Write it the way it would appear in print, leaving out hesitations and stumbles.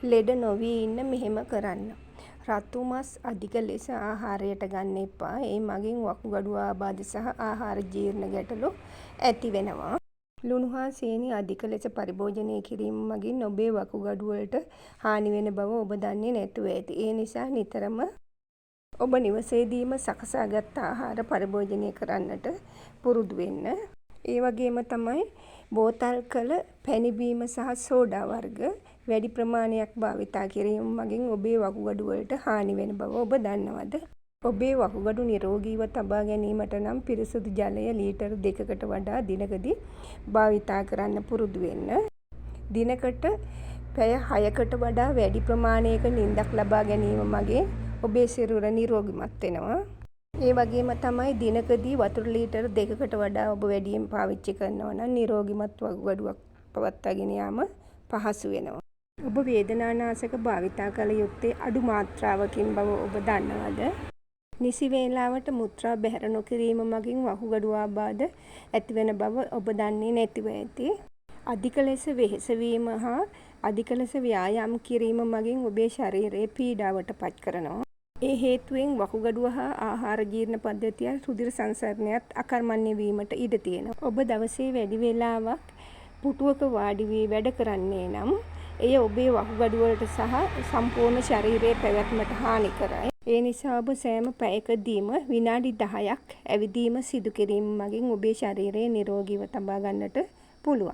ලෙඩ නොවී ඉන්න මෙහෙම කරන්න. රතු මස් අධික ලෙස ආහාරයට ගන්න එපා. ඒ මගින් වකුගඩු ආබාධ සහ ආහාර ජීර්ණ ගැටලු ඇති වෙනවා. ලුණු හා සීනි අධික ලෙස පරිභෝජනය කිරීම මගින් ඔබේ වකුගඩු වලට හානි වෙන බව ඔබ දන්නේ නැතුව ඇති. ඒ නිසා නිතරම ඔබ නිවසේදීම සකසාගත් ආහාර පරිභෝජනය කරන්නට පුරුදු වෙන්න. ඒ වගේම තමයි බෝතල් කළ පැණි බීම සහ සෝඩා වර්ග වැඩි ප්‍රමාණයක් භාවිතා කිරීම මගින් ඔබේ වකුගඩු වලට හානි වෙන බව ඔබ දන්නවද? ඔබේ වකුගඩු නිරෝගීව තබා ගැනීමට නම් පිරිසිදු ජලය ලීටර් 2කට වඩා දිනකදී භාවිතා කරන්න පුරුදු වෙන්න. දිනකට පැය 6කට වඩා වැඩි ප්‍රමාණයක නිින්දක් ලබා ගැනීම මගින් ඔබේ සිරුර නිරෝගිමත් වෙනවා. ඒ වගේම තමයි දිනකදී වතුර ලීටර් 2කට වඩා ඔබ වැඩියෙන් පාවිච්චි කරනවා නම් නිරෝගිමත් වකුගඩුවක් පවත්වාගෙන යාම පහසු වෙනවා. ඔබ වේදනානාශක භාවිතා කළ යුත්තේ අඩු මාත්‍රාවකින් බව ඔබ දන්නවද? නිසි වේලාවට මුත්‍රා බැහැර නොකිරීම මගින් වකුගඩු ආබාධ ඇතිවන බව ඔබ දන්නේ නැතිව ඇති. අධික ලෙස වෙහෙස වීම හා අධික ලෙස ව්‍යායාම කිරීම මගින් ඔබේ ශරීරයේ පීඩාවට පත් කරනවා. ඒ හේතුවෙන් වකුගඩුව හා ආහාර ජීර්ණ පද්ධතිය රුධිර සංසරණයත් අකර්මණ්‍ය වීමට ඉඩ තියෙනවා. ඔබ දවසේ වැඩි වේලාවක් පුටුවක වාඩි වී වැඩ කරන්නේ නම් එය ඔබේ වකුගඩු වලට සහ සම්පූර්ණ ශරීරයේ පැවැත්මට හානි කරයි. ඒ නිසා ඔබ සෑම පැයකදීම විනාඩි 10ක් ඇවිදීම සිදු කිරීම මගින් ඔබේ ශරීරය නිරෝගීව තබා ගන්නට පුළුවන්.